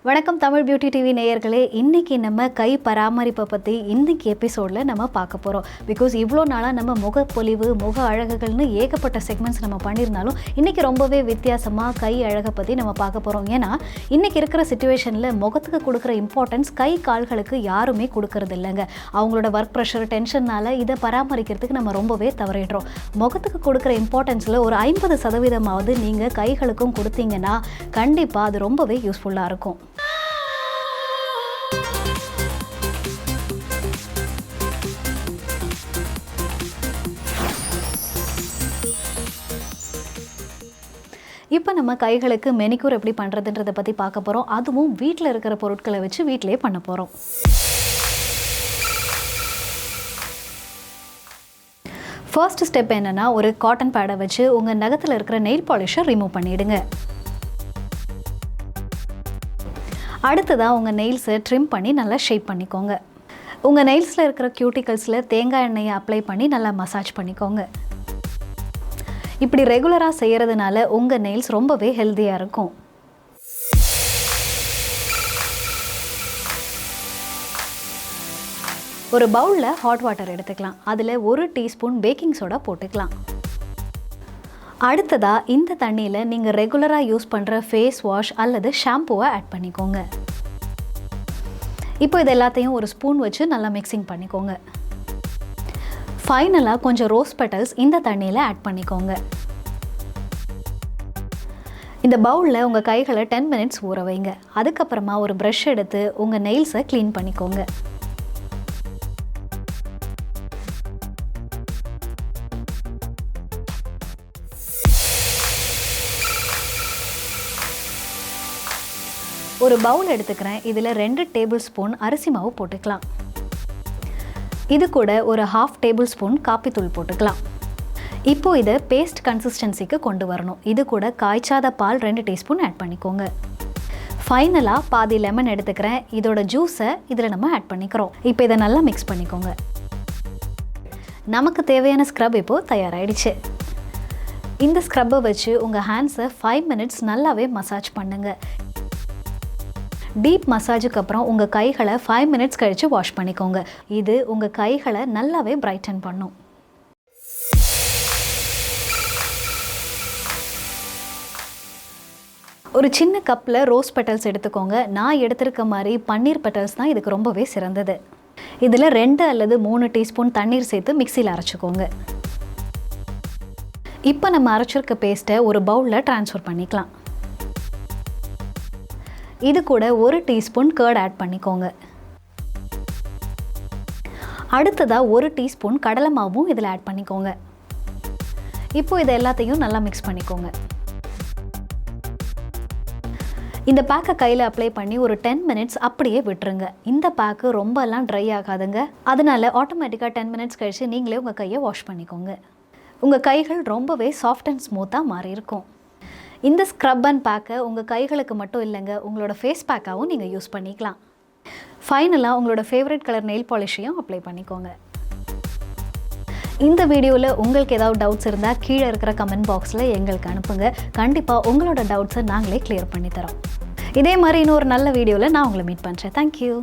வணக்கம் Tamil beauty TV நேயர்களே. இன்றைக்கி நம்ம கை பராமரிப்பை பற்றி இன்றைக்கி எபிசோடில் நம்ம பார்க்க போகிறோம். பிகாஸ் இவ்வளோ நாளாக நம்ம முகப்பொலிவு முக அழகுகள்னு ஏகப்பட்ட செக்மெண்ட்ஸ் நம்ம பண்ணியிருந்தாலும் இன்றைக்கி ரொம்பவே வித்தியாசமாக கை அழகை பற்றி நம்ம பார்க்க போகிறோம். ஏன்னா இன்றைக்கி இருக்கிற சிச்சுவேஷனில் முகத்துக்கு கொடுக்குற இம்பார்ட்டன்ஸ் கை கால்களுக்கு யாருமே கொடுக்கறது இல்லைங்க. அவங்களோட ஒர்க் ப்ரெஷர் டென்ஷனால் இதை பராமரிக்கிறதுக்கு நம்ம ரொம்பவே தவறிடுறோம். முகத்துக்கு கொடுக்குற இம்பார்ட்டன்ஸில் ஒரு 50% நீங்கள் கைகளுக்கும் கொடுத்தீங்கன்னா கண்டிப்பாக அது ரொம்பவே யூஸ்ஃபுல்லாக இருக்கும். இப்போ நம்ம கைகளுக்கு மெனிக்யூர் எப்படி பண்ணுறதுன்றதை பற்றி பார்க்க போகிறோம். அதுவும் வீட்டில் இருக்கிற பொருட்களை வச்சு வீட்டிலே பண்ண போகிறோம். ஃபர்ஸ்ட் ஸ்டெப் என்னென்னா, ஒரு காட்டன் பேடை வச்சு உங்கள் நகத்தில் இருக்கிற நெயில் பாலிஷை ரிமூவ் பண்ணிவிடுங்க. அடுத்ததாக உங்கள் நெயில்ஸை ட்ரிம் பண்ணி நல்லா ஷேப் பண்ணிக்கோங்க. உங்கள் நெயில்ஸில் இருக்கிற கியூட்டிகல்ஸில் தேங்காய் எண்ணெயை அப்ளை பண்ணி நல்லா மசாஜ் பண்ணிக்கோங்க. இப்படி ரெகுலராக செய்கிறதுனால உங்கள் நெயில்ஸ் ரொம்பவே ஹெல்த்தியாக இருக்கும். ஒரு பவுலில் ஹாட் வாட்டர் எடுத்துக்கலாம். அதில் 1 டீஸ்பூன் பேக்கிங் சோடா போட்டுக்கலாம். அடுத்ததாக இந்த தண்ணியில் நீங்கள் ரெகுலராக யூஸ் பண்ணுற ஃபேஸ் வாஷ் அல்லது ஷாம்புவை ஆட் பண்ணிக்கோங்க. இப்போ இது எல்லாத்தையும் ஒரு ஸ்பூன் வச்சு நல்லா மிக்சிங் பண்ணிக்கோங்க. ஃபைனலாக கொஞ்சம் ரோஸ் பெட்டல்ஸ் இந்த தண்ணியில் ஆட் பண்ணிக்கோங்க. இந்த பவுலில் உங்கள் கைகளை 10 மினிட்ஸ் ஊற வைங்க. அதுக்கப்புறமா ஒரு ப்ரஷ் எடுத்து உங்கள் நெயில்ஸை க்ளீன் பண்ணிக்கோங்க. ஒரு பவுல் எடுத்துக்கிறேன். இதில் 2 டேபிள் ஸ்பூன் அரிசி மாவு போட்டுக்கலாம். இது கூட ஒரு 1/2 டேபிள் ஸ்பூன் காப்பித்தூள் போட்டுக்கலாம். இப்போது இதை பேஸ்ட் கன்சிஸ்டன்சிக்கு கொண்டு வரணும். இது கூட காய்ச்சாத பால் 2 டீஸ்பூன் ஆட் பண்ணிக்கோங்க. ஃபைனலாக பாதி லெமன் எடுத்துக்கிறேன். இதோட ஜூஸை இதில் நம்ம ஆட் பண்ணிக்கிறோம். இப்போ இதை நல்லா மிக்ஸ் பண்ணிக்கோங்க. நமக்கு தேவையான ஸ்க்ரப் இப்போது தயாராகிடுச்சு. இந்த ஸ்க்ரப்பை வச்சு உங்கள் ஹேண்ட்ஸை 5 மினிட்ஸ் நல்லாவே மசாஜ் பண்ணுங்கள். டீப் மசாஜுக்கு அப்புறம் உங்கள் கைகளை 5 மினிட்ஸ் கழித்து வாஷ் பண்ணிக்கோங்க. இது உங்கள் கைகளை நல்லாவே பிரைட்டன் பண்ணும். ஒரு சின்ன கப்பில் ரோஸ் பெட்டல்ஸ் எடுத்துக்கோங்க. நான் எடுத்திருக்க மாதிரி பன்னீர் பெட்டல்ஸ் தான் இதுக்கு ரொம்பவே சிறந்தது. இதில் 2 அல்லது 3 டீஸ்பூன் தண்ணீர் சேர்த்து மிக்சியில் அரைச்சிக்கோங்க. இப்போ நம்ம அரைச்சிருக்க பேஸ்ட்டை ஒரு பவுலில் ட்ரான்ஸ்ஃபர் பண்ணிக்கலாம். இது கூட 1 டீஸ்பூன் கர்ட் ஆட் பண்ணிக்கோங்க. அடுத்ததாக 1 டீஸ்பூன் கடலை மாவும் இதில் ஆட் பண்ணிக்கோங்க. இப்போ இதை எல்லாத்தையும் நல்லா மிக்ஸ் பண்ணிக்கோங்க. இந்த பேக்கை கையில் அப்ளை பண்ணி ஒரு 10 மினிட்ஸ் அப்படியே விட்டுருங்க. இந்த பேக்கு ரொம்பலாம் ட்ரை ஆகாதுங்க. அதனால ஆட்டோமேட்டிக்காக 10 மினிட்ஸ் கழித்து நீங்களே உங்கள் கையை வாஷ் பண்ணிக்கோங்க. உங்கள் கைகள் ரொம்பவே சாஃப்ட் அண்ட் ஸ்மூத்தாக மாறி இருக்கும். இந்த ஸ்க்ரப் அண்ட் பேக்கை உங்கள் கைகளுக்கு மட்டும் இல்லைங்க, உங்களோட ஃபேஸ் பேக்காகவும் நீங்கள் யூஸ் பண்ணிக்கலாம். ஃபைனலாக உங்களோட ஃபேவரட் கலர் நெயில் பாலிஷையும் அப்ளை பண்ணிக்கோங்க. இந்த வீடியோவில் உங்களுக்கு ஏதாவது டவுட்ஸ் இருந்தால் கீழே இருக்கிற கமெண்ட் பாக்ஸில் எங்களுக்கு அனுப்புங்க. கண்டிப்பாக உங்களோட டவுட்ஸை நாங்களே கிளியர் பண்ணித்தரோம். இதே மாதிரி இன்னொரு நல்ல வீடியோவில் நான் உங்களை மீட் பண்ணுறேன். தேங்க்யூ.